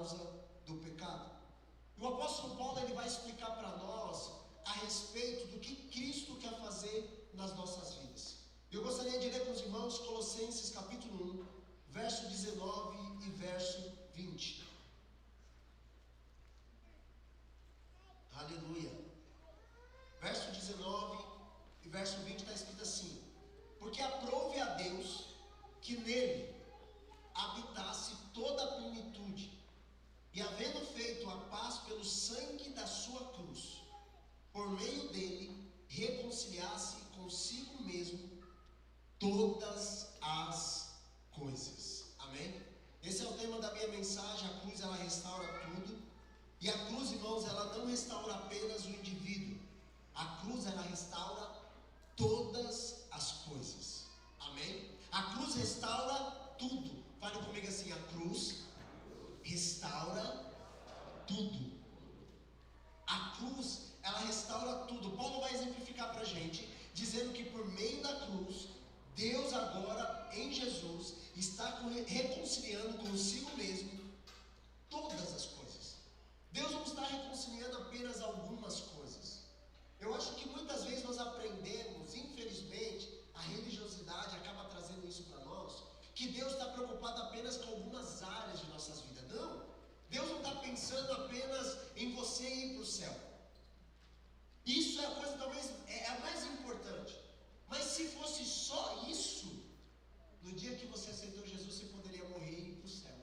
causa do pecado. E o apóstolo Paulo ele vai explicar para nós a respeito do que Cristo quer fazer nas nossas vidas. Eu gostaria de ler com os irmãos Colossenses capítulo 1, verso 19 e verso 20. Aleluia. Verso 19 e verso 20 está escrito assim: porque aprouve a Deus que nele habitasse toda a plenitude, e havendo feito a paz pelo sangue da sua cruz, por meio dele reconciliasse consigo mesmo todas as coisas. Amém? Esse é o tema da minha mensagem. A cruz ela restaura tudo. E a cruz, irmãos, ela não restaura apenas o indivíduo. A cruz ela restaura todas as coisas. Amém? A cruz restaura tudo. Fale comigo assim: a cruz restaura tudo. A cruz ela restaura tudo. Paulo vai exemplificar para a gente, dizendo que por meio da cruz, Deus agora, em Jesus, está reconciliando consigo mesmo todas as coisas. Deus não está reconciliando apenas algumas coisas. Eu acho que muitas vezes nós aprendemos, infelizmente, a religiosidade acaba trazendo isso para nós, que Deus está preocupado apenas com algumas áreas de nossas vidas. Não, Deus não está pensando apenas em você ir para o céu. Isso é a coisa, talvez, é a mais importante. Mas se fosse só isso, no dia que você aceitou Jesus, você poderia morrer e ir para o céu.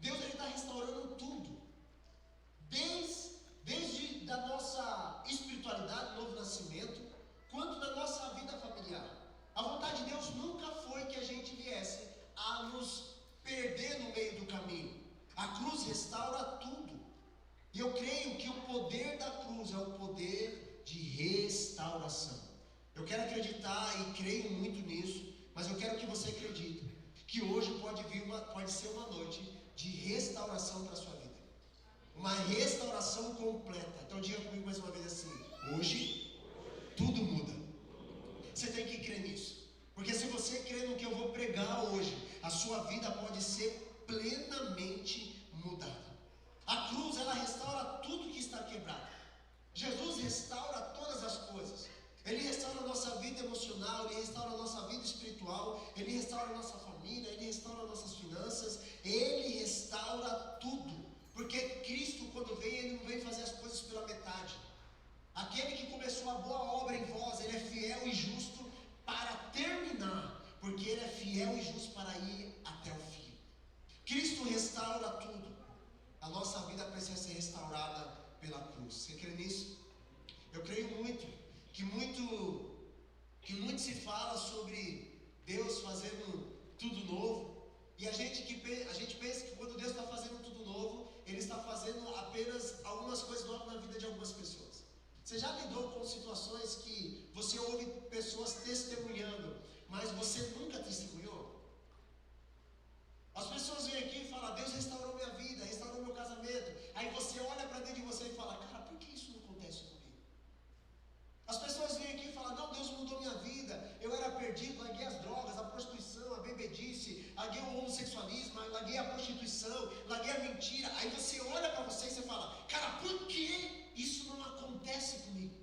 Deus está restaurando tudo. Desde da nossa espiritualidade, novo nascimento, quanto da nossa vida familiar. A vontade de Deus nunca foi que a gente viesse a nos perder no meio do caminho. A cruz restaura tudo. E eu creio que o poder da cruz é o poder de restauração. Eu quero acreditar e creio muito nisso, mas eu quero que você acredite que hoje pode ser uma noite de restauração para a sua vida. Uma restauração completa. Então diga comigo mais uma vez assim: hoje tudo muda. Você tem que crer nisso. Porque se você crer no que eu vou pregar hoje, a sua vida pode ser plenamente mudada. A cruz ela restaura tudo que está quebrado. Jesus restaura todas as coisas. Ele restaura a nossa vida emocional, Ele restaura a nossa vida espiritual, Ele restaura a nossa família, Ele restaura as nossas finanças, Ele restaura tudo. Porque Cristo, quando vem, Ele não vem fazer as coisas pela metade. Aquele que começou a boa obra em vós, Ele é fiel e justo para terminar, porque Ele é fiel e justo para ir até o fim. Cristo restaura tudo. A nossa vida precisa ser restaurada pela cruz. Você crê nisso? Eu creio muito que muito se fala sobre Deus fazendo tudo novo, e a gente pensa que quando Deus está fazendo tudo novo, Ele está fazendo apenas algumas coisas novas na vida de algumas pessoas. Você já lidou com situações que você ouve pessoas testemunhando, mas você nunca testemunhou? As pessoas vêm aqui e falam: Deus restaurou minha vida, restaurou meu casamento. Aí você olha para dentro de você e fala: cara, por que isso não acontece comigo? As pessoas vêm aqui e falam: não, Deus mudou minha vida, eu era perdido, larguei as drogas, a prostituição, a bebedice, larguei o homossexualismo, larguei a prostituição, larguei a mentira. Aí você olha para você e você fala: cara, por que isso não acontece comigo?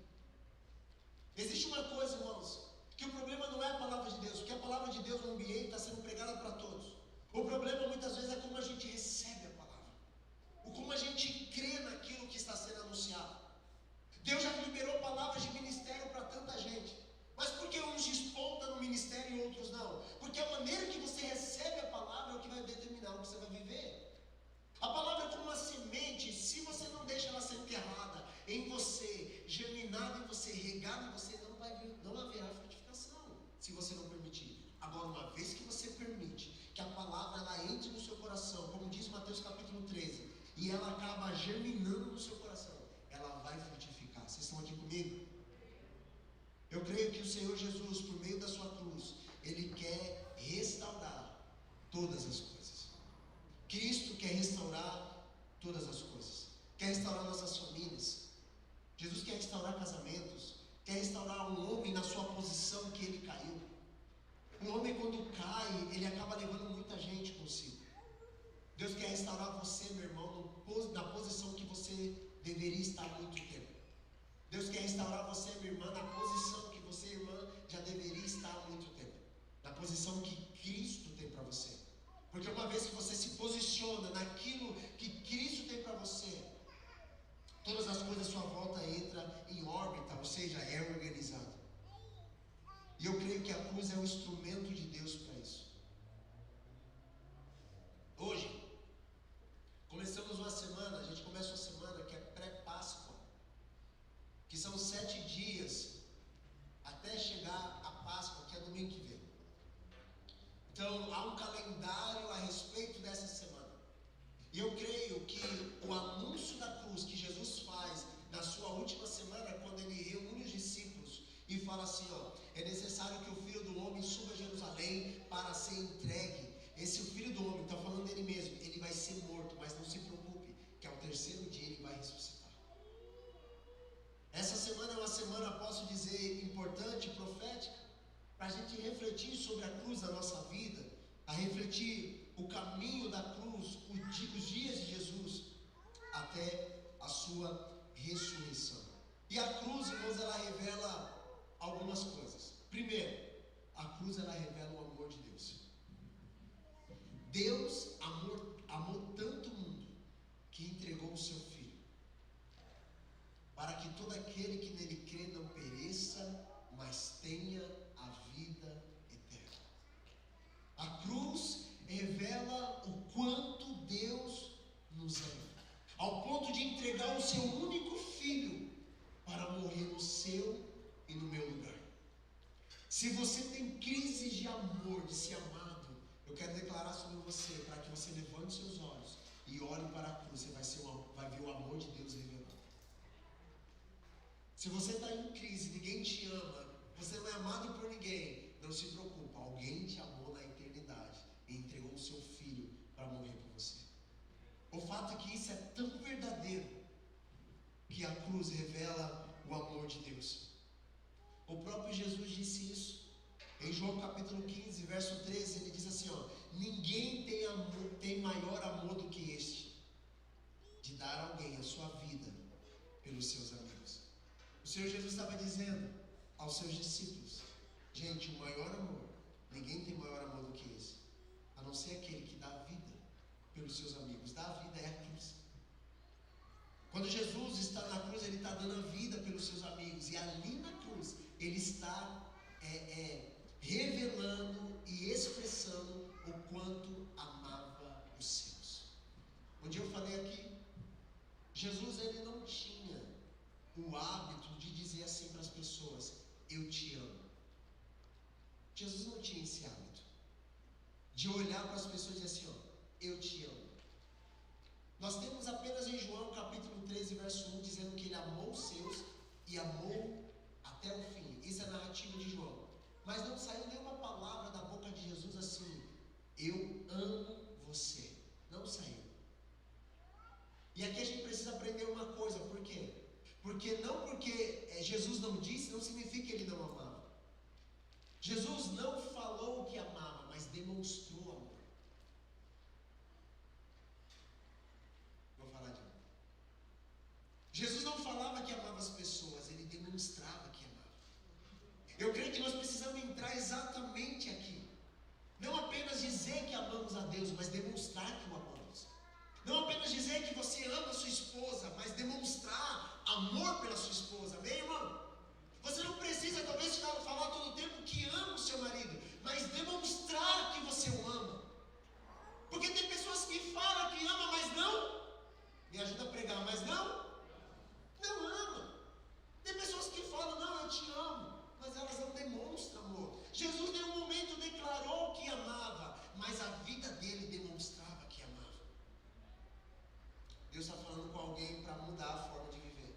Existe uma coisa, irmãos, que o problema não é a palavra de Deus, porque a palavra de Deus no ambiente está sendo pregada para todos. O problema muitas vezes é como a gente recebe a palavra, ou como a gente crê naquilo que está sendo anunciado. Deus já liberou palavras de ministério para tanta gente, mas por que uns despontam no ministério e outros não? Porque a maneira que você recebe a palavra é o que vai determinar o que você vai viver. A palavra é como uma semente. Se você não deixa ela ser enterrada em você, germinada em você, regada em você, não haverá frutificação, se você não permitir. Agora, uma vez que você permite que a palavra ela entre no seu coração, como diz Mateus capítulo 13, e ela acaba germinando no seu coração, ela vai frutificar. Vocês estão aqui comigo? Eu creio que o Senhor Jesus, por meio da sua cruz, Ele quer restaurar todas as coisas. Cristo quer restaurar todas as coisas. Quer restaurar nossas famílias. Jesus quer restaurar casamentos. Quer restaurar um homem na sua posição que ele caiu. Um homem, quando cai, ele acaba levando muita gente consigo. Deus quer restaurar você, meu irmão, na posição que você deveria estar há muito tempo. Deus quer restaurar você, minha irmã, na posição que você, irmã, já deveria estar há muito tempo. Na posição que Cristo tem para você. Porque uma vez que você se posiciona naquilo que Cristo tem para você, todas as coisas à sua volta entram em órbita, ou seja, é organizado. E eu creio que a cruz é um instrumento de Deus para isso. Hoje, começamos uma semana, a gente começa uma semana que é pré-Páscoa, que são 7 dias até chegar a Páscoa, que é domingo que vem. Então, há um calendário a respeito dessa semana. E eu creio que o anúncio da cruz que Jesus faz na sua última semana, quando ele reúne os discípulos e fala assim, é necessário que o Filho do Homem suba a Jerusalém para ser entregue. Esse Filho do Homem, está falando dele mesmo, ele vai ser morto, mas não se preocupe, que ao terceiro dia ele vai ressuscitar. Essa semana é uma semana, posso dizer, importante, profética, para a gente refletir sobre a cruz da nossa vida, a refletir o caminho da cruz, os dias de Jesus, até a sua ressurreição. E a cruz, irmãos, ela revela algumas coisas. Primeiro, a cruz ela revela o amor de Deus. Deus amou tanto o mundo que entregou o seu Filho, para que todo aquele que nele crê não pereça, mas tenha a vida eterna. A cruz revela o quanto Deus nos ama, ao ponto de entregar o seu único Filho para morrer no seu e no meu lugar. Se você tem crises de amor, de ser amado, eu quero declarar sobre você, para que você levante seus olhos e olhe para a cruz, você vai ver o amor de Deus revelado. Se você está em crise, ninguém te ama, você não é amado por ninguém, não se preocupa, alguém te amou na eternidade e entregou o seu Filho para morrer por você. O fato é que isso é tão verdadeiro que a cruz revela o amor de Deus. O próprio Jesus disse isso. Em João capítulo 15, verso 13, ele diz assim, ninguém tem maior amor do que este, de dar a alguém a sua vida pelos seus amigos. O Senhor Jesus estava dizendo aos seus discípulos, gente, o maior amor, ninguém tem maior amor do que esse, a não ser aquele que dá a vida pelos seus amigos. Dar a vida é a cruz. Quando Jesus está na cruz, ele está dando a vida pelos seus amigos, e ali na cruz, ele está revelando e expressando o quanto amava os seus. Um dia eu falei aqui, Jesus ele não tinha o hábito de dizer assim para as pessoas, eu te amo. Jesus não tinha esse hábito de olhar para as pessoas e dizer assim, eu te amo. Nós temos apenas em João capítulo 13, verso 1, dizendo que ele amou os seus e amou até o fim. Isso é a narrativa de João. Mas não saiu nenhuma palavra da boca de Jesus assim, eu amo você. Não saiu. E aqui a gente precisa aprender uma coisa, por quê? Porque Jesus não disse, não significa que ele não amava. Jesus não falou que amava, mas demonstrou amor. Vou falar de novo. Jesus não falava que amava as pessoas, ele demonstrava que amava. Eu creio que nós precisamos entrar exatamente aqui. Não apenas dizer que amamos a Deus, mas demonstrar que o amamos. Não apenas dizer que você ama a sua esposa, mas demonstrar amor pela sua esposa. Amém, irmão? Você não precisa talvez falar todo o tempo que ama o seu marido, mas demonstrar que você o ama. Porque tem pessoas que falam que ama, mas não. Me ajuda a pregar, mas não ama. Tem pessoas que falam, não, eu te amo, mas elas não demonstram amor. Jesus em nenhum momento declarou que amava, mas a vida dele demonstrava que amava. Deus está falando com alguém para mudar a forma de viver.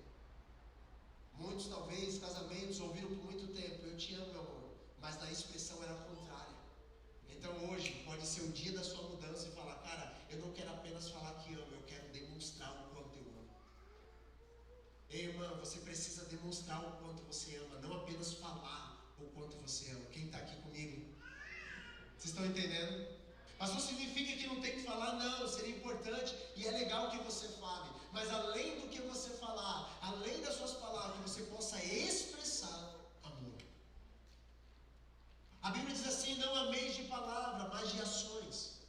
Muitos talvez, casamentos, ouviram por muito tempo, eu te amo, meu amor, mas na expressão era contrária. Então hoje pode ser o dia da sua mudança e falar, cara, eu não quero apenas falar que amo, eu quero demonstrar o quanto eu amo. Ei, irmã, você precisa demonstrar o quanto você ama, não apenas falar o quanto você ama. Quem está aqui comigo? Vocês estão entendendo? Pastor, significa que não tem que falar? Não, seria importante e é legal que você fale. Mas além do que você falar, além das suas palavras, que você possa expressar amor. A Bíblia diz assim: não ameis de palavra, mas de ações.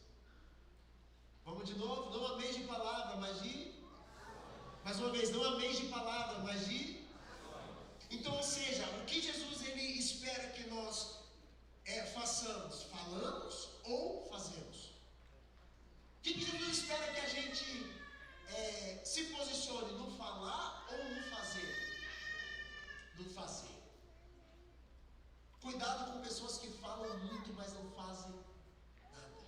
Vamos de novo? Não ameis de palavra, mas de... Mais uma vez, não ameis de palavra, mas de... Então, ou seja, o que Jesus ele espera que nós façamos? Falamos ou fazemos? O que Jesus espera que a gente se posicione? No falar ou no fazer? No fazer. Cuidado com pessoas que falam muito, mas não fazem nada.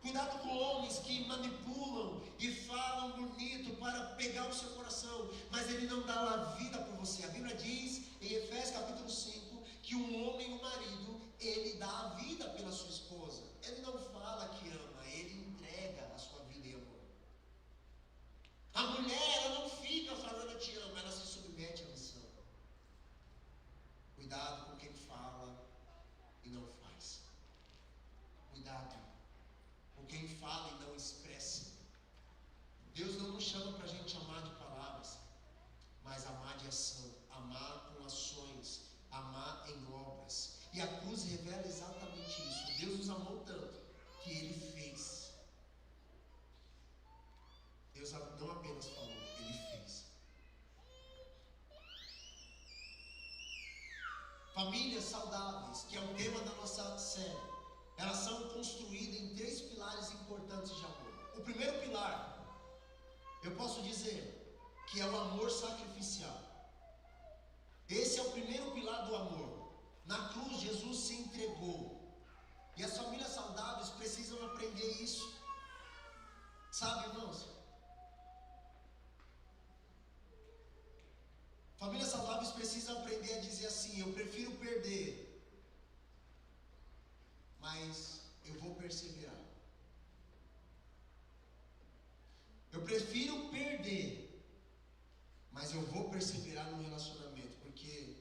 Cuidado com homens que manipulam e falam bonito para pegar o seu coração, mas ele não dá a vida por você. A Bíblia diz em Efésios capítulo 5 que um homem, um marido, ele dá a vida pela sua esposa. Ele não fala que ama, ele entrega a sua vida em amor. A mulher, ela não fica falando eu te amo, ela se submete à missão. Cuidado com quem fala e não faz. Cuidado com quem fala e não expressa. Deus não nos chama para a gente amar de palavras, mas amar de ação, amar com ações, amar em obras. E a cruz revela exatamente isso. Deus nos amou tanto que Ele fez. Deus não apenas falou, Ele fez. Famílias saudáveis, que é o tema da nossa série, elas são construídas em 3 pilares importantes de amor. O primeiro pilar, eu posso dizer que é o amor sacrificial. Esse é o primeiro pilar do amor. Na cruz, Jesus se entregou. E as famílias saudáveis precisam aprender isso. Sabe, irmãos? Famílias saudáveis precisam aprender a dizer assim: eu prefiro perder, mas eu vou perseverar. Eu prefiro perder, mas eu vou perseverar no relacionamento, porque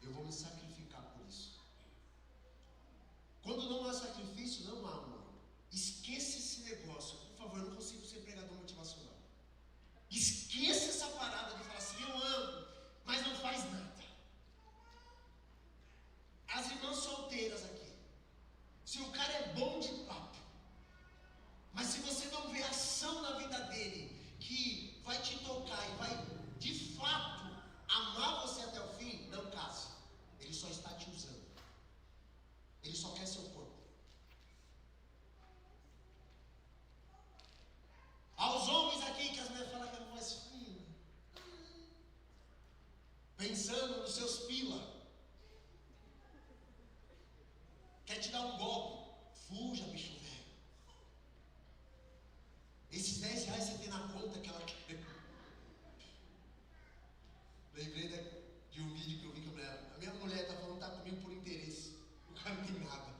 eu vou me sacrificar por isso. Quando não há sacrifício, não há amor. Esqueça esse negócio, por favor, eu não consigo ser pregador motivacional. Esqueça essa parada de falar assim: eu amo, mas não faz nada. As irmãs solteiras aqui, se o cara é bom de papo, mas se você não vê ação na vida dele, que vai te tocar e vai de fato amar você até o fim, não case. Ele só está te usando. Ele só quer seu corpo. Aos homens aqui, que as mulheres falam que é voz fina, pensando nos seus pila, quer te dar um golpe, fuja, bicho velho. Esses 10 reais você tem na conta que ela quer. Lembrei de um vídeo que eu vi com a mulher. A minha mulher está falando que está comigo por interesse. O cara não tem nada.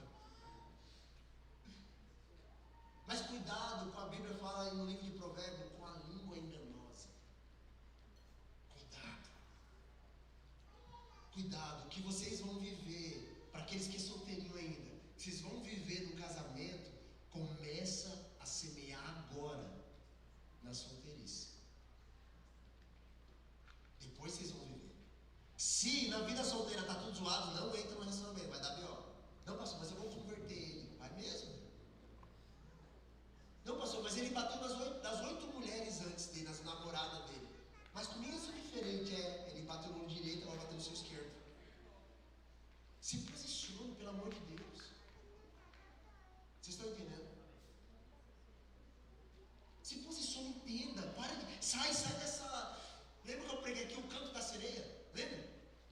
Mas cuidado com a Bíblia fala no livro de Provérbios, com a língua enganosa. Cuidado. Cuidado, que vocês vão viver, para aqueles que são solteirinhos ainda, vocês vão viver no casamento, começa a semear agora na solteirice. Depois vocês vão viver. Se na vida solteira está tudo zoado, não entra no relacionamento, vai dar pior. Não, pastor, mas eu vou converter ele. Vai mesmo? Não, pastor, mas ele bateu das 8 mulheres antes dele, nas namoradas dele. Mas comigo é diferente, ele bateu no direito, ela bateu no seu esquerdo. Se posicione, pelo amor de Deus. Vocês estão entendendo? Se posicione, entenda. Sai dessa... Lembra que eu preguei aqui o canto da sereia? Lembra?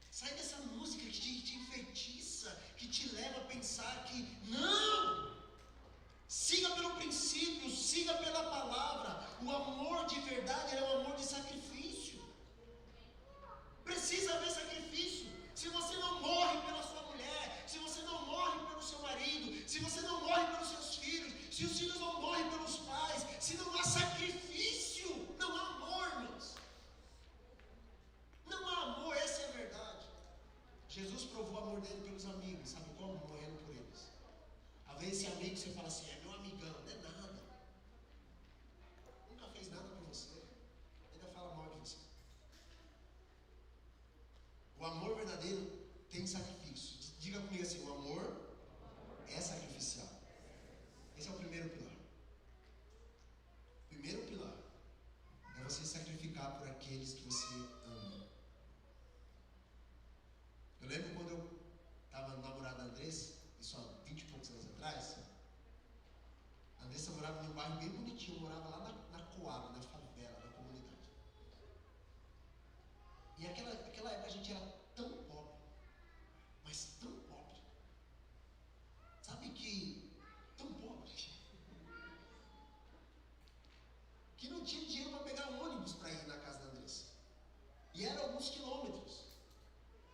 Sai dessa música que te enfeitiça, que te leva a pensar que não! Siga pelo princípio, siga pela palavra. O amor de verdade é o amor de sacrifício. Precisa haver sacrifício. Se você não morre pela sua mulher, se você não morre verdadeiro tem sacrifício. Diga comigo assim: o amor é sacrificial. Esse é o primeiro pilar. O primeiro pilar é você sacrificar por aqueles que você ama. Eu lembro quando eu estava namorado da Andressa, isso há 20 e poucos anos atrás. A Andressa morava num bairro bem bonitinho, eu morava lá na Coab, na favela, na comunidade. E naquela época a gente era tão pobre, mas tão pobre. Sabe que, tão pobre, que não tinha dinheiro para pegar um ônibus para ir na casa da Andressa. E eram alguns quilômetros.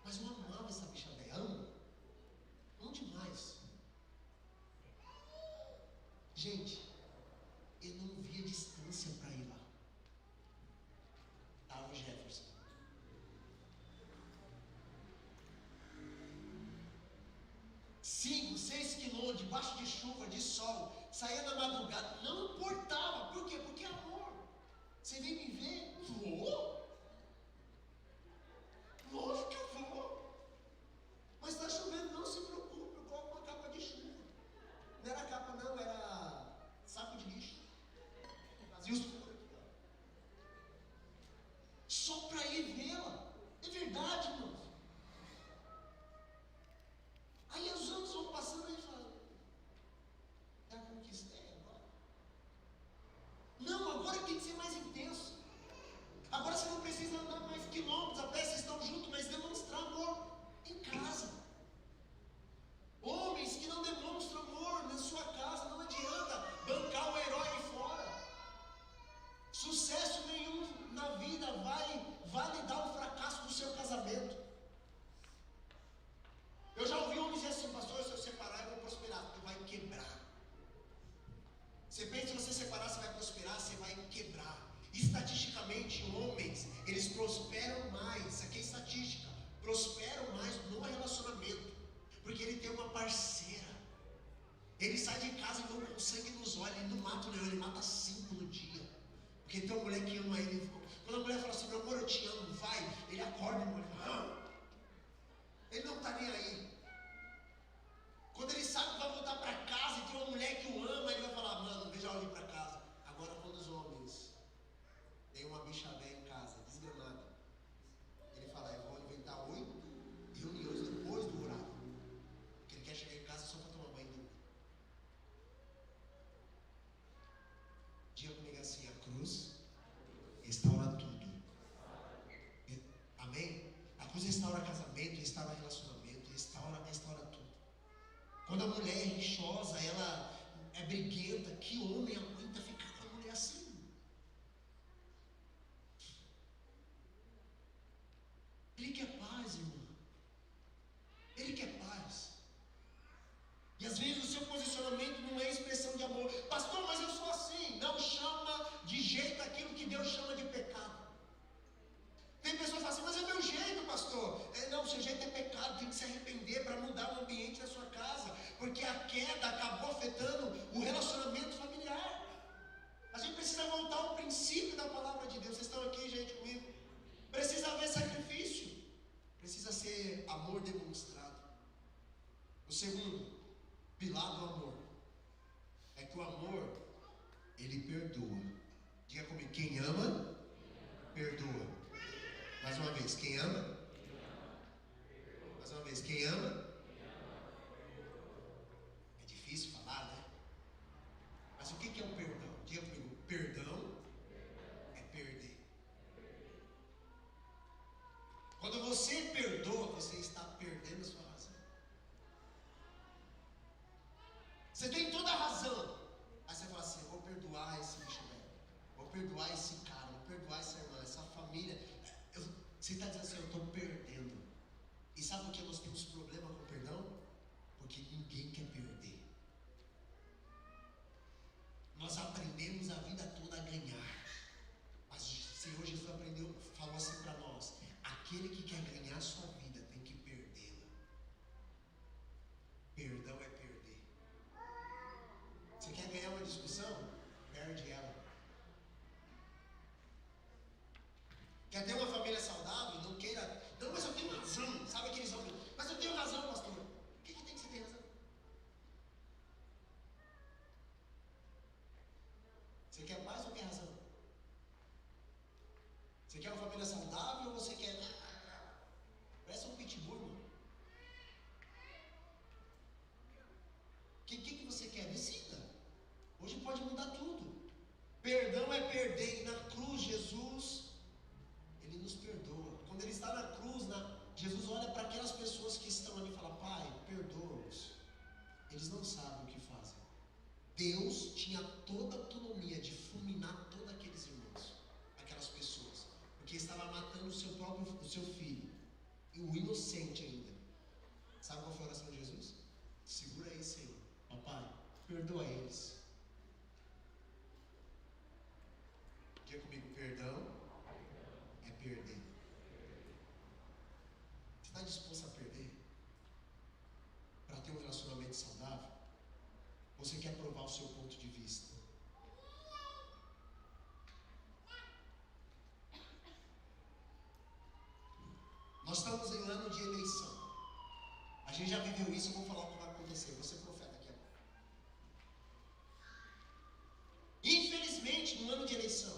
Mas eu amava essa bicha velha, amo demais. Gente, eu não via distância para ir lá. Tá, o Jefferson. 5, 6 quilômetros, debaixo de chuva, de sol, saía na madrugada, não importava. Por quê? Porque é amor. Você vem me ver? Vou. Lógico que eu vou. Mas está chovendo, não se preocupe, eu coloco uma capa de chuva. Não era capa não, era saco de lixo. Fazia os furos aqui, ó. Só para ir vê-la. É verdade, irmãos. Aí os anos vão passando e ele fala: já conquistei agora. Não, agora tem que ser mais intenso. Agora você não precisa andar mais quilômetros a pé, vocês estão juntos, mas demonstrar amor em casa. Homens que não demonstram amor na sua casa, não adianta bancar o herói aí fora. Sucesso nenhum na vida vai validar o fracasso do seu casamento. Eu já ouvi homens dizer assim: pastor, se eu separar eu vou prosperar. Tu vai quebrar. Você pensa que se você separar você vai prosperar, você vai quebrar. Estatisticamente, homens, eles prosperam mais. Isso aqui é estatística. Prosperam mais no relacionamento, porque ele tem uma parceira. Ele sai de casa e não com sangue nos olhos. Ele não mata o leão, ele mata 5 no dia. Porque tem uma mulher que ama ele. Quando a mulher fala assim: meu amor, eu te amo, vai. Ele acorda e morre. Ele não está nem aí. Quando ele sabe que vai voltar para casa e tem uma mulher que o ama, ele vai falar: mano, veja a hora de ir para casa. Agora, quando os homens têm uma bicha velha em casa, desgramada, ele fala: eu vou inventar 8 reuniões depois do horário, porque ele quer chegar em casa só para tomar banho e dormir. Diga comigo assim: a cruz restaura tudo. Amém? A cruz restaura casamento, restaura relacionamento, restaura tudo. Quando a mulher é rixosa, ela é briguenta, que homem aguenta ficar com a mulher assim? Ele quer paz, irmão. Ele quer paz. E às vezes o seu posicionamento não é expressão de amor. Pastor, mas eu sou assim. Não chama de jeito aquilo que Deus chama de pecado. Tem pessoas que falam assim: mas é meu jeito, pastor. Não, o seu jeito é pecado, tem que se arrepender para mudar o ambiente da sua casa, porque a queda acabou afetando o relacionamento familiar. A gente precisa voltar ao princípio da palavra de Deus. Vocês estão aqui, gente, comigo? Precisa haver sacrifício, precisa ser amor demonstrado. O segundo pilar do amor é que o amor, ele perdoa. Diga comigo: quem ama, perdoa. Mais uma vez: quem ama? Mais uma vez: quem ama? É difícil falar, né? Mas o que é o perdão? Diga comigo: perdão é perder. Quando você perdoa, você está perdendo a sua razão. Você tem toda a razão. Aí você fala assim: eu vou perdoar esse bicho velho, vou perdoar esse cara, vou perdoar essa irmã, essa família. Você está dizendo assim: eu estou perdendo. E sabe por que nós temos problema com perdão? Porque ninguém quer perder. Nós aprendemos a vida toda a ganhar, mas o Senhor Jesus falou assim para nós: aquele que quer ganhar a sua vida tem que perdê-la. Perdão é perder. Você quer ganhar uma discussão? Perde ela. Quer ter uma família saudável? Não queira. Não, mas eu tenho razão. Sabe aquele saudável ou você quer... Parece um pitbull, mano. O que você quer? Decida. Hoje pode mudar tudo. Perdão é perder. E na cruz, Jesus, Ele nos perdoa. Quando Ele está na cruz, Jesus olha para aquelas pessoas que estão ali e fala: Pai, perdoa-os. Eles não sabem o que fazem. Deus tinha toda a autonomia de fulminar todos aqueles irmãos, aquelas pessoas, porque estava matando o seu filho, e o inocente ainda. Sabe qual foi a oração de Jesus? Segura aí, Senhor. Papai, perdoa eles. Diga comigo: perdão é perder. Você está disposto a perder para ter um relacionamento saudável? Você quer provar o seu ponto de vista? Nós estamos em ano de eleição. A gente já viveu isso. Eu vou falar o que vai acontecer. Você é profeta aqui agora. Infelizmente, no ano de eleição,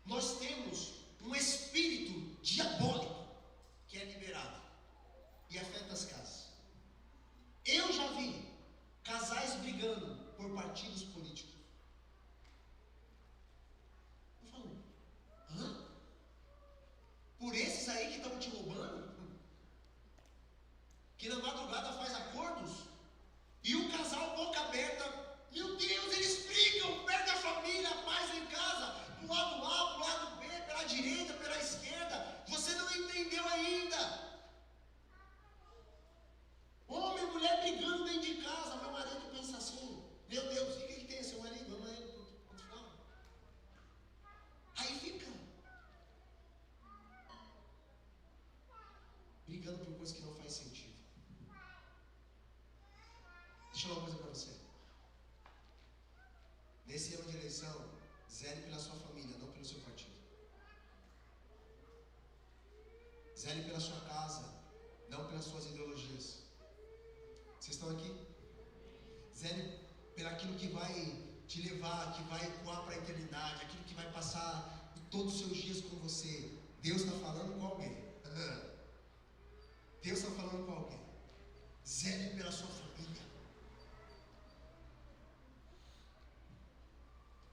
nós temos um espírito diabólico que é liberado e afeta as casas. Eu já vi casais brigando por partidos políticos. Eu falo: hã? Por esses aí que estão te roubando? Que na madrugada faz acordos? E o casal boca aberta, meu Deus, eles brigam, perdem a família, a paz em casa, pro lado A, pro lado B, pela direita, pela esquerda. Você não entendeu ainda. Homem e mulher brigando dentro de casa. Meu marido pensa assim: meu Deus, o que tem seu marido? Ama ele ponto final. Aí fica brigando por coisas que não faz sentido. Deixa eu falar uma coisa para você. Nesse ano de eleição, zele pela sua família, não pelo seu partido. Zele pela sua casa, não pelas suas ideologias. Vocês estão aqui? Zele pelaquilo que vai te levar, que vai ecoar para a eternidade, aquilo que vai passar todos os seus dias com você. Deus está falando com alguém. Deus está falando com alguém. Zele pela sua família.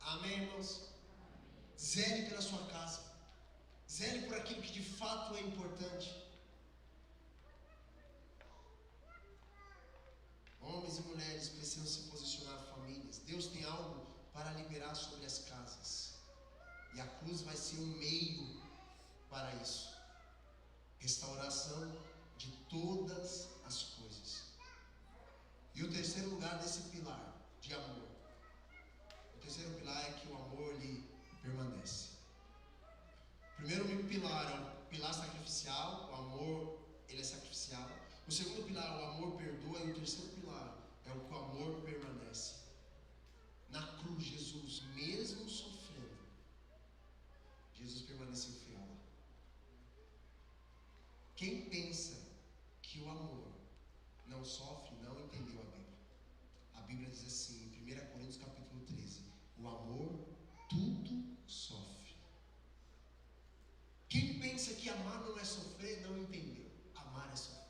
Amém, irmãos? Zele pela sua casa. Zele por aquilo que de fato é importante. Homens e mulheres precisam se posicionar, famílias. Deus tem algo para liberar sobre as casas. E a cruz vai ser um meio para isso. Restauração de todas as coisas. E o terceiro lugar desse pilar de amor. O terceiro pilar é que o amor ele permanece. O primeiro pilar é o pilar sacrificial. O amor ele é sacrificial. O segundo pilar, o amor perdoa. E o terceiro pilar é o que o amor permanece. Na cruz, Jesus, mesmo sofrendo, Jesus permaneceu fiel. Quem pensa que o amor não sofre, não entendeu a Bíblia. A Bíblia diz assim, em 1 Coríntios capítulo 13, o amor tudo sofre. Quem pensa que amar não é sofrer, não entendeu. Amar é sofrer.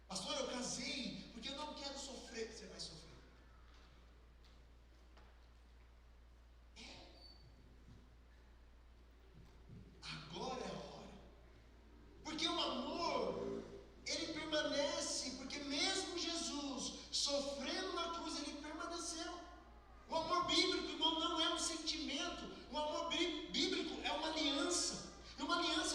Pastor, eu casei porque eu não quero sofrer. Você vai sofrer. Agora é a hora. Porque o amor, ele permanece. Porque mesmo Jesus sofrendo na cruz, ele permaneceu. O amor bíblico, irmão, não é um sentimento. O amor bíblico é uma aliança. E uma aliança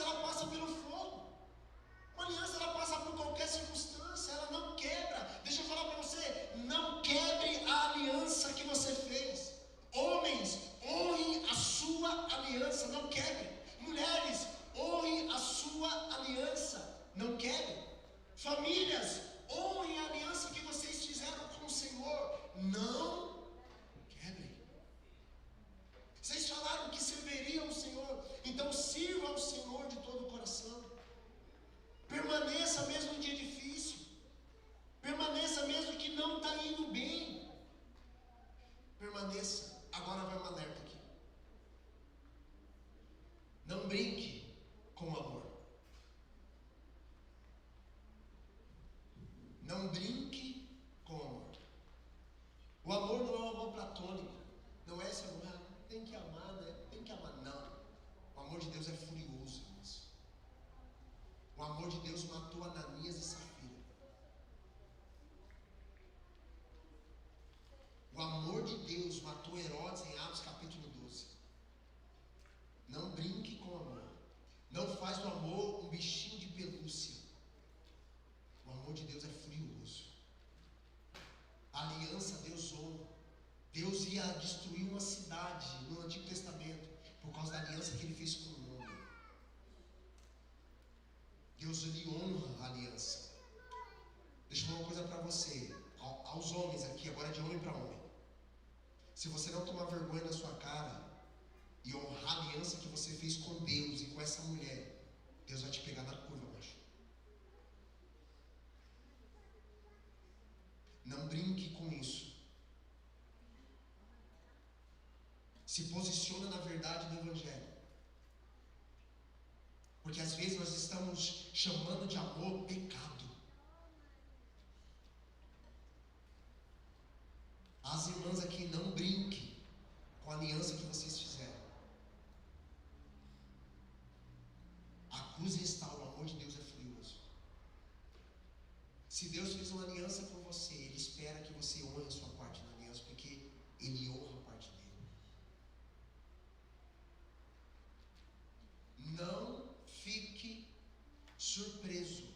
amor de Deus matou Ananias e Safira. O amor de Deus matou Herodes em Atos capítulo 12. Não brinque com o amor. Não faz do amor um bichinho de pelúcia. O amor de Deus é furioso. A aliança Deus honra. Deus ia destruir uma cidade no Antigo Testamento por causa da aliança que ele fez com o homem. Deus lhe honra a aliança. Deixa eu falar uma coisa para você, aos homens aqui, agora de homem para homem. Se você não tomar vergonha na sua cara e honrar a aliança que você fez com Deus e com essa mulher, Deus vai te pegar na curva, macho. Não brinque com isso. Se posiciona na verdade do Evangelho. Porque às vezes nós estamos chamando de amor pecado. As irmãs aqui, não brinquem com a aliança que vocês fizeram. A cruz restaura, o amor de Deus é furioso. Se Deus fez uma aliança com você, Ele espera que você honre a sua parte na aliança, porque Ele honra a parte dele. Não fique surpreso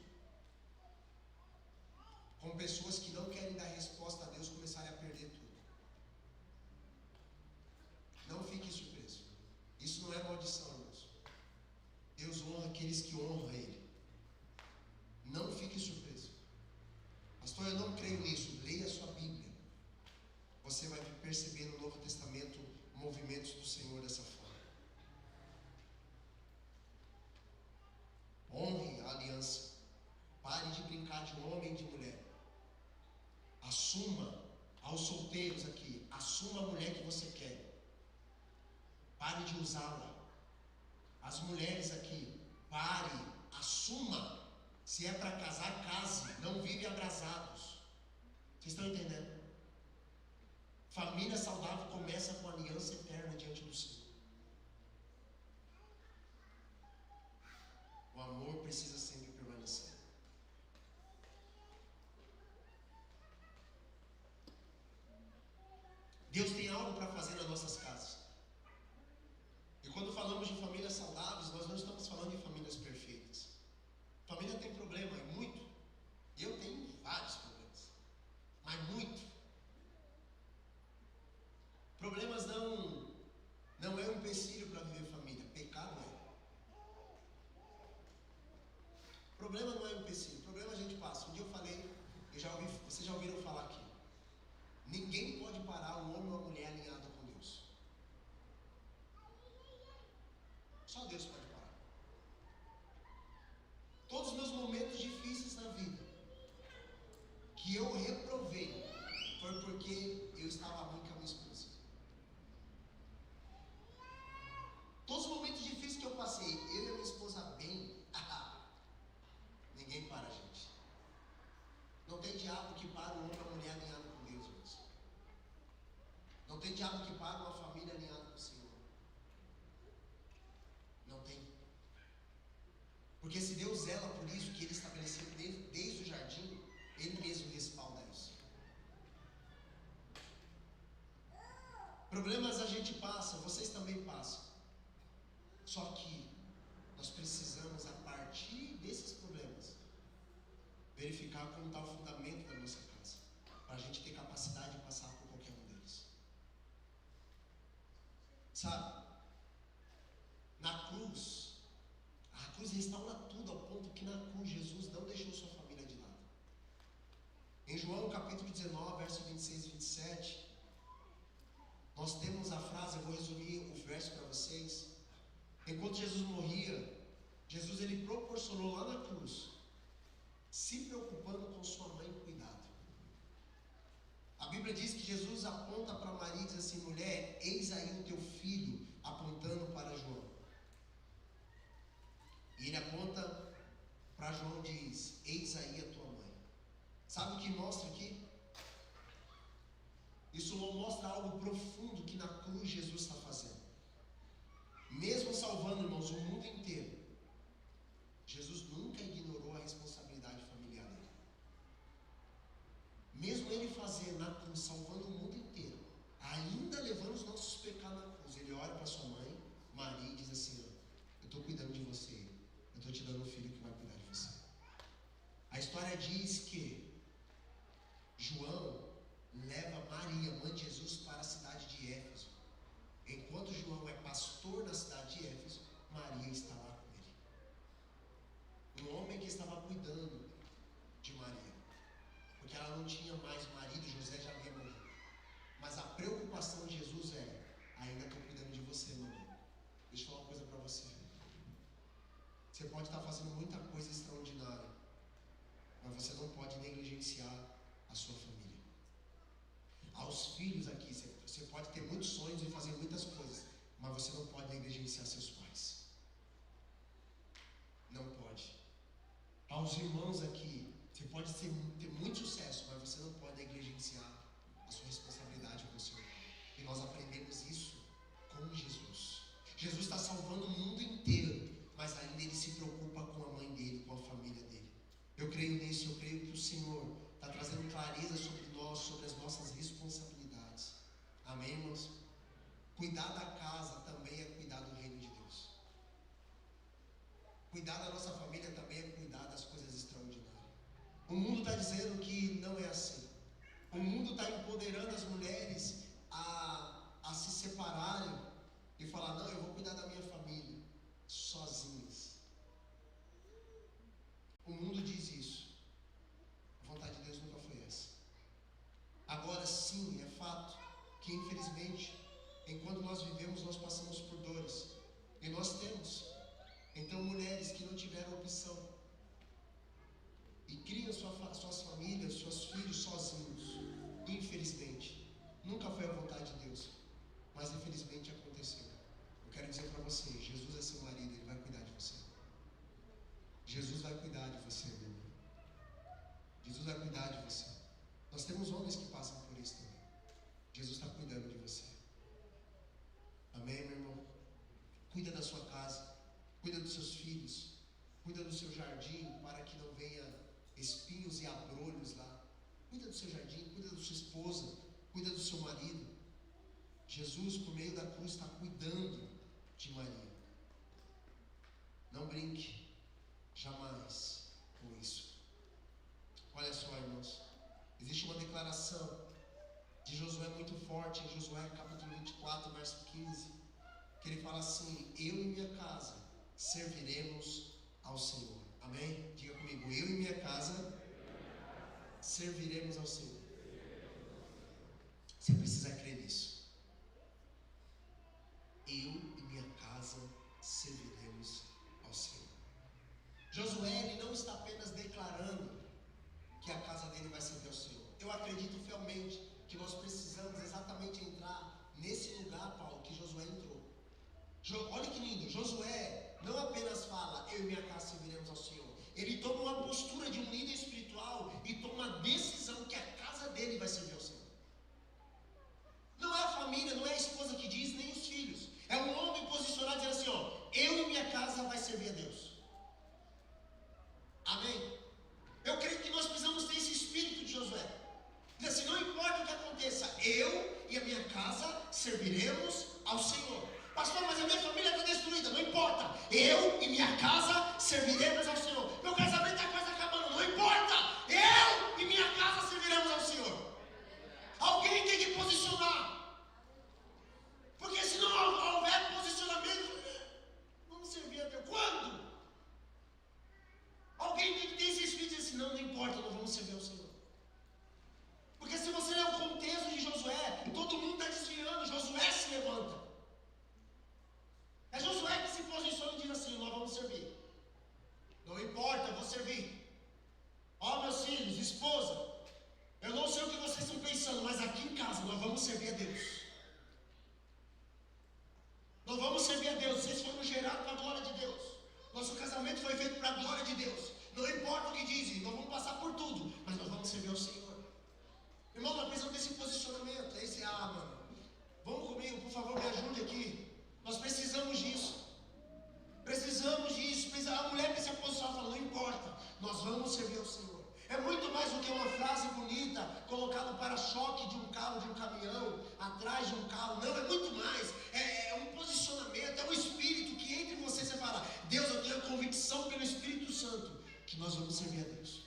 com pessoas que não querem dar resposta a Deus começarem a perder tudo. Não fique surpreso. Isso não é maldição, irmãos. Deus honra aqueles que honram Ele. Não fique surpreso. Pastor, eu não creio nisso. Leia a sua Bíblia. Você vai perceber no Novo Testamento movimentos do Senhor dessa forma. Honre a aliança. Pare de brincar de homem e de mulher. Assuma, aos solteiros aqui, assuma a mulher que você quer. Pare de usá-la. As mulheres aqui, pare, assuma. Se é para casar, case. Não vive abrasados. Vocês estão entendendo? Família saudável começa com aliança eterna diante do Senhor. O amor precisa sempre permanecer. Deus tem algo para fazer nas nossas casas. E quando falamos de famílias saudáveis, nós não estamos falando de famílias perfeitas. Família tem problema, e muito. Eu tenho vários problemas, mas muito. Problemas não é um empecilho para viver família. Pecado é. Problema não é um empecilho. Problema a gente passa. Um dia eu falei, vocês já ouviram falar aqui. Ninguém pode parar um homem ou uma mulher alinhado com Deus. Só Deus pode parar. Todos os meus momentos difíceis na vida, que eu reprovei, foi porque eu estava ruim com a minha esposa. Todos os momentos difíceis que eu passei, eu e a minha esposa bem, ninguém para a gente. Não tem diabo que para um homem ou uma mulher alinhado com Deus, irmãos. Não tem diabo que para uma família alinhada com o Senhor. Não tem. Porque se Deus zela por isso que Ele estabeleceu desde o jardim, Ele mesmo respalda isso. Problemas a gente passa, vocês também passam. Só que nós precisamos, a partir desses problemas, verificar como está o fundamento da nossa casa, para a gente ter capacidade de passar por qualquer um deles. Sabe? Na cruz, a cruz restaura tudo, ao ponto que na cruz Jesus não deixou sua família de lado. Em João capítulo 19, verso 26 e 27, nós temos a frase, eu vou resumir o verso para vocês. Enquanto Jesus morria, Jesus ele proporcionou lá na cruz, se preocupando com sua mãe cuidado. A Bíblia diz que Jesus aponta para Maria e diz assim: mulher, eis aí o teu filho, apontando para João. E ele aponta para João e diz: eis aí a tua mãe. Sabe o que mostra aqui? Isso mostra algo profundo que na cruz Jesus está fazendo. Mesmo salvando, irmãos, o mundo inteiro, Jesus nunca ignorou diz que João leva Maria, mãe de Jesus, para a cidade de Éfeso. Enquanto João é pastor na cidade de Éfeso, Maria está lá com ele. Um homem que estava cuidando de Maria, porque ela não tinha mais marido, José já havia morrido. Mas a preocupação de Jesus é: ainda estou cuidando de você, mamãe. Deixa eu falar uma coisa para você. Você pode estar fazendo muita coisa extraordinária, mas você não pode negligenciar a sua família. Aos filhos aqui, você pode ter muitos sonhos e fazer muitas coisas, mas você não pode negligenciar seus pais. Não pode. Aos irmãos aqui, você pode ter muito sucesso, mas você não pode negligenciar a sua responsabilidade com o seu irmão. E nós aprendemos isso com Jesus. Jesus está salvando o mundo inteiro, mas ainda ele se preocupa com a mãe dele, com a família dele. Eu creio nisso, eu creio que o Senhor está trazendo clareza sobre nós, sobre as nossas responsabilidades. Amém, irmãos? Cuidar da casa também é cuidar do reino de Deus. Cuidar da nossa família também é cuidar das coisas extraordinárias. O mundo está dizendo que não é assim. O mundo está empoderando as mulheres a se separarem e falar: não, eu vou cuidar da minha família sozinhas. O mundo diz isso. A vontade de Deus nunca foi essa. Agora sim, é fato que infelizmente, enquanto nós vivemos, nós passamos por dores. E nós temos, então, mulheres que não tiveram opção e criam suas famílias, seus filhos sozinhos. Infelizmente, nunca foi a vontade de Deus, mas infelizmente aconteceu. Eu quero dizer para você: Jesus é seu marido, Ele vai cuidar de você. Jesus vai cuidar de você, meu irmão. Jesus vai cuidar de você. Nós temos homens que passam por isso também. Jesus está cuidando de você. Amém, meu irmão? Cuida da sua casa, cuida dos seus filhos, cuida do seu jardim, para que não venha espinhos e abrolhos lá. Cuida do seu jardim, cuida da sua esposa, cuida do seu marido. Jesus, por meio da cruz, está cuidando de Maria. Não brinque jamais com isso. Olha só, irmãos, existe uma declaração de Josué muito forte, em Josué capítulo 24, verso 15, que ele fala assim: eu e minha casa serviremos ao Senhor. Amém? Diga comigo: eu e minha casa serviremos ao Senhor. Você precisa crer nisso. Eu e minha casa serviremos ao Senhor. Josué, ele não está apenas declarando que a casa dele vai servir ao Senhor. Eu acredito fielmente que nós precisamos exatamente entrar nesse lugar, Paulo, que Josué entrou. Olha que lindo, Josué não apenas fala: eu e minha casa serviremos ao Senhor. Ele toma uma postura de um líder espiritual e toma uma decisão que a casa dele vai servir ao Senhor. Não é a família, não é a esposa que diz, nem os filhos. É um homem posicionado dizendo assim: ó, eu e minha casa vai servir a Deus. Amém? Eu creio que nós precisamos ter esse espírito de Josué. Diz assim: não importa o que aconteça, eu e a minha casa serviremos ao Senhor. Pastor, mas a minha família está destruída. Não importa, eu e minha casa serviremos ao Senhor. Meu casamento está quase acabando. Não importa, eu e minha casa serviremos ao Senhor. Alguém tem que posicionar, porque se não houver posicionamento, vamos servir a Deus. Quando? Alguém tem que ter esse espírito e dizer assim: não importa, nós vamos servir ao Senhor. Porque se você ler o contexto de Josué, todo mundo está desviando, Josué se levanta. É Josué que se posiciona e diz assim: nós vamos servir. Não importa, eu vou servir. Ó, meus filhos, esposa, eu não sei o que vocês estão pensando, mas aqui em casa nós vamos servir a Deus. Nós vamos servir a Deus. Vocês foram gerados para a glória de Deus. Nosso casamento foi feito para a glória de Deus. Não importa o que dizem, nós vamos passar por tudo, mas nós vamos servir ao Senhor. Irmão, nós precisamos desse posicionamento. Aí você: mano, vamos comigo, por favor, me ajude aqui. Nós precisamos disso. Precisamos disso. A mulher precisa posicionar e falar: não importa, nós vamos servir ao Senhor. É muito mais do que uma frase bonita colocada no para-choque de um carro, de um caminhão, atrás de um carro. Não, é muito mais. É um posicionamento, é um espírito que entra em você. Você fala: Deus, eu tenho a convicção pelo Espírito Santo que nós vamos servir a Deus.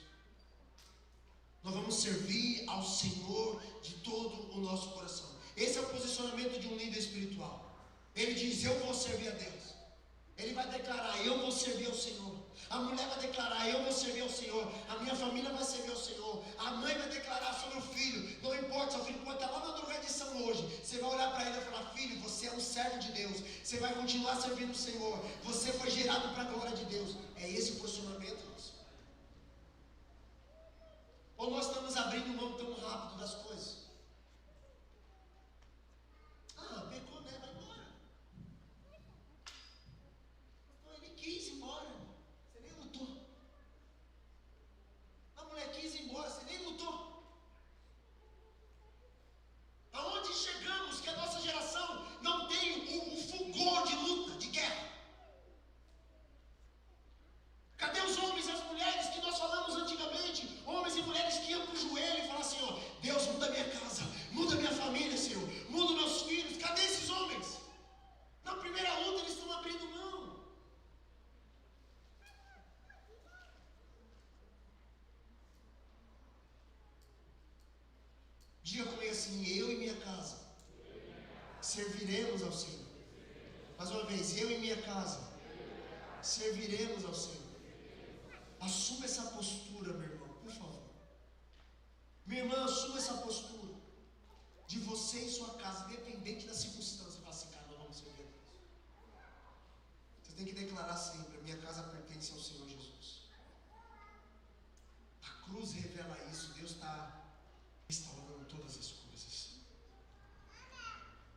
ao Senhor de todo o nosso coração. Esse é o posicionamento de um líder espiritual. Ele diz: eu vou servir a Deus. Ele vai declarar: eu vou servir ao Senhor. A mulher vai declarar: eu vou servir ao Senhor. A minha família vai servir ao Senhor. A mãe vai declarar sobre o filho. Não importa, seu filho pode estar lá na drogadição hoje. Você vai olhar para ele e falar: filho, você é um servo de Deus. Você vai continuar servindo o Senhor. Você foi gerado para a glória de Deus. É esse o posicionamento nosso. Ou nós estamos abrindo mão tão rápido das coisas? Ah, pecou, né? Vai embora. Ele quis ir embora. Você nem lutou. A mulher quis ir embora. Você nem lutou. Aonde chegamos que a nossa geração não tem o fulgor de luta, de guerra? Cadê os homens e as mulheres que nós falamos antigamente? Homens e mulheres que iam para o joelho e falavam assim: ó, Deus, muda minha casa, muda minha família, Senhor, muda meus filhos. Cadê esses homens? Na primeira luta eles estão abrindo mão. Diga comigo assim: eu e minha casa serviremos ao Senhor. Mais uma vez: eu e minha casa serviremos ao Senhor. Assuma essa postura, meu irmão, por favor. Minha irmã, assuma essa postura de você e sua casa, independente da circunstância. Fala assim: cara, nós vamos servir a Deus. Você tem que declarar sempre: a minha casa pertence ao Senhor Jesus. A cruz revela isso. Deus está restaurando todas as coisas.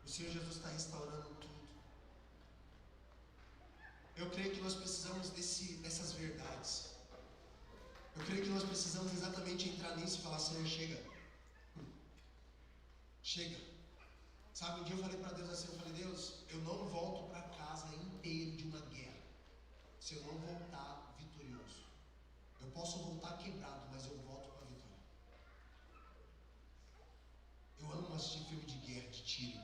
O Senhor Jesus está restaurando tudo. Eu creio que nós precisamos dessas verdades. Eu creio que nós precisamos exatamente entrar nisso e falar: Senhor, chega. Chega. Sabe, um dia eu falei para Deus assim, eu falei: Deus, eu não volto para casa inteiro de uma guerra se eu não voltar vitorioso. Eu posso voltar quebrado, mas eu volto com a vitória. Eu amo assistir filme de guerra, de tiro.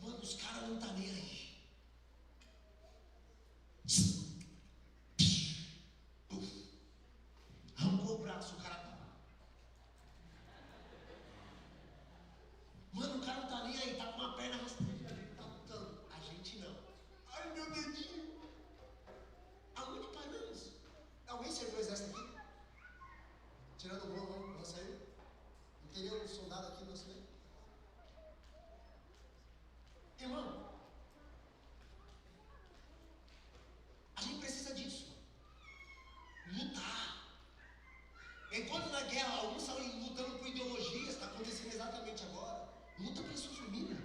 Mano, os caras não estão nem aí. Arrancou o braço, o cara tá. Mano, o cara não tá nem aí, tá com uma perna rasteira, tá lutando. A gente não. Ai, meu dedinho. Aonde paramos? Alguém serviu o exército aqui? Tirando o gol, não saiu? Não teria um soldado aqui, não saiu? Irmão, a gente precisa disso. Lutar. Enquanto na guerra alguns estão lutando por ideologias, está acontecendo exatamente agora. Luta pela sua família.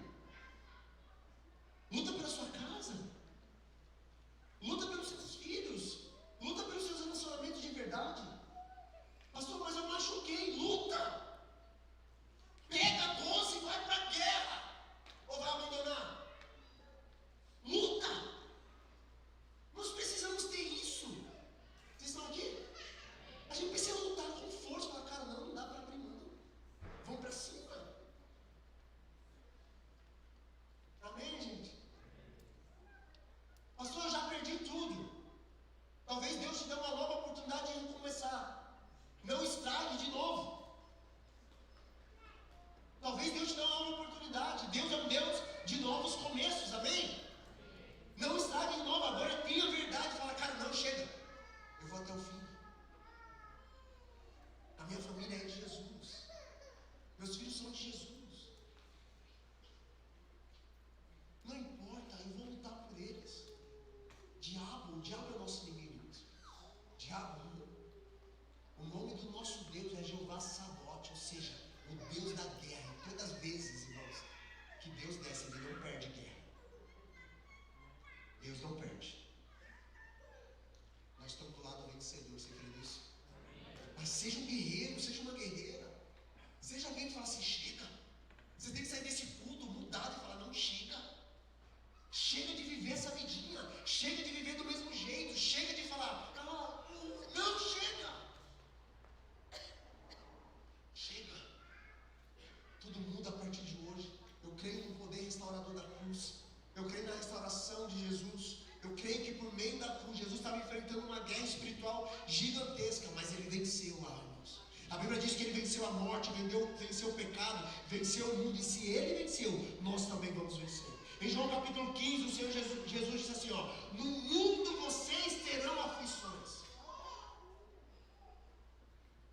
Luta pela sua casa. Luta pelos seus filhos. Luta pelos seus relacionamentos de verdade. Pastor, mas eu machuquei. Luta. Pega 12 e vai para a guerra. Ou vai abandonar? Luta! Nós precisamos ter isso. Vocês estão aqui? A gente precisa lutar com força. Falar: cara, não dá para abrir mão. Vamos para cima. Amém, gente? Pastor, eu já perdi tudo. Talvez Deus te dê uma nova oportunidade de recomeçar. Não estrague de novo. Talvez Deus te dê uma nova oportunidade. Deus é um Deus de novos começos, amém? Não estrague de novo, agora tenha verdade. Fala: cara, não, chega. Eu vou até o fim. A minha família é de Jesus. Meus filhos são de Jesus. Não importa, eu vou lutar por eles. O diabo é o nosso inimigo. Diabo, o nome do nosso Deus é Jeová Sabaoth, ou seja, o Deus da guerra. E todas as vezes, irmãos, que Deus desce, Ele não perde guerra. Deus não perde. Nós estamos do lado vencedor, você crê nisso? Mas seja um guerreiro, seja uma guerreira. Seja alguém que fala assim: chega. Você tem que sair desse culto mudado e falar: não, chega. Chega de viver essa vidinha. Chega de viver do mesmo jeito. Chega de falar: não, chega. Chega. Tudo muda a partir de hoje. Eu creio no poder restaurador da cruz. Eu creio na restauração de Jesus. Eu creio que por meio da cruz, Jesus estava enfrentando uma guerra espiritual gigantesca, mas ele venceu lá, irmãos. A Bíblia diz que ele venceu a morte, venceu o pecado, venceu o mundo. E se ele venceu, nós também vamos vencer. Em João capítulo 15, o Senhor Jesus disse assim, ó: no mundo vocês terão aflições.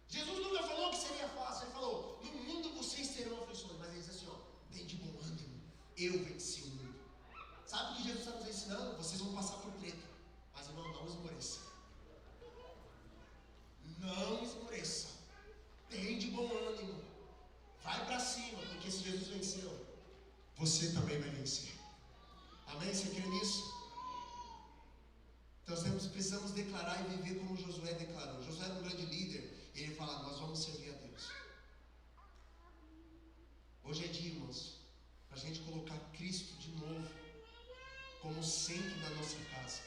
Jesus nunca falou que seria fácil, ele falou: no mundo vocês terão aflições. Mas ele disse assim, ó: tem de bom ânimo, eu venci o mundo. Sabe o que Jesus está nos ensinando? Vocês vão passar por treta, mas irmão, não esmoreça. Não esmoreça. Tem de bom ânimo. Vai para cima, porque se Jesus venceu, você também vai vencer. Amém? Você crê nisso? Então nós precisamos declarar e viver como Josué declarou. Josué era um grande líder. E ele fala: nós vamos servir a Deus. Hoje é dia, irmãos, para a gente colocar Cristo de novo como centro da nossa casa.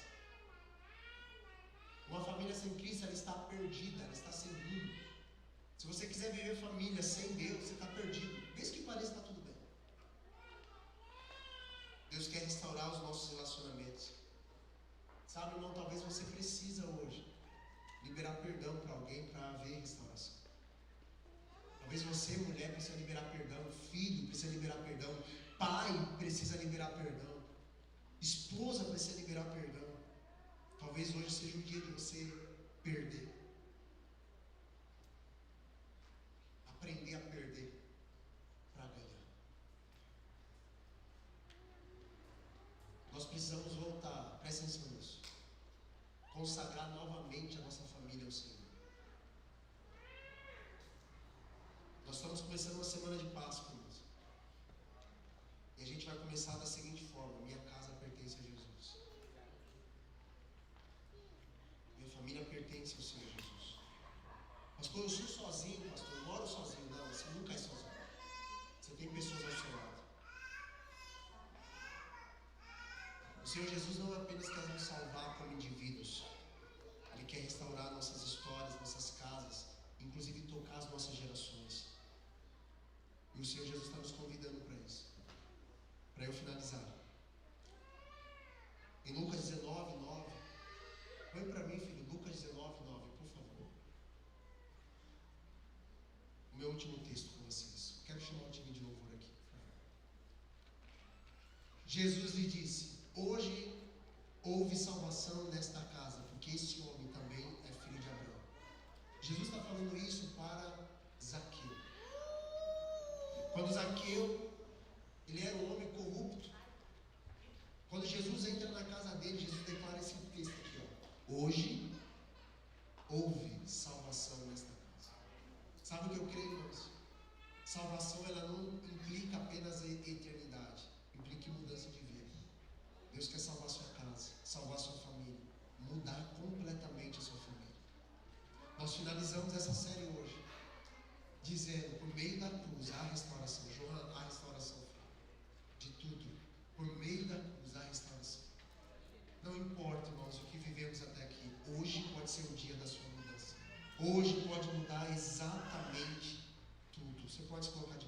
Uma família sem Cristo, ela está perdida, ela está sem rumo. Se você quiser viver família sem Deus, você está perdido. Mesmo que pareça, está tudo bem. Deus quer restaurar os nossos relacionamentos. Sabe, irmão, talvez você precisa hoje liberar perdão para alguém para haver restauração. Talvez você, mulher, precisa liberar perdão, filho precisa liberar perdão, pai precisa liberar perdão, esposa precisa liberar perdão. Talvez hoje seja o dia de você perder. Aprender a perder para ganhar. Nós precisamos voltar, presta atenção nisso, consagrar novamente a nossa família ao Senhor. Nós estamos começando uma semana de Páscoa, irmãos. E a gente vai começar da seguinte forma: minha casa pertence a Jesus. Minha família pertence ao Senhor Jesus. Pastor, eu sou sozinho, pastor, eu moro sozinho. Não, você nunca é sozinho. Você tem pessoas ao seu lado. O Senhor Jesus não apenas quer nos salvar como indivíduos. Ele quer restaurar nossas histórias, nossas casas, inclusive tocar as nossas gerações. E o Senhor Jesus está nos convidando para isso. Para eu finalizar, em Lucas 19, 9, põe para mim, filho, Lucas 19, 9, por favor. O meu último texto com vocês. Quero chamar o time de louvor aqui. Jesus lhe disse: hoje houve salvação nesta casa, porque este homem também é filho de Abraão. Jesus está falando isso para Zaqueu. Quando Zaqueu, ele era um homem corrupto, quando Jesus entra na casa dele, Jesus declara esse texto aqui, ó: hoje houve salvação nesta casa. Sabe o que eu creio, irmãos? Salvação, ela não implica apenas a eternidade, implica mudança de vida. Deus quer salvar sua casa, salvar sua família, mudar completamente a sua família. Nós finalizamos essa série hoje dizendo: por meio da cruz há restauração. João, há restauração de tudo. Por meio da cruz há restauração. Não importa, irmãos, o que vivemos até aqui, hoje pode ser o dia da sua mudança. Hoje pode mudar exatamente tudo. Você pode se colocar de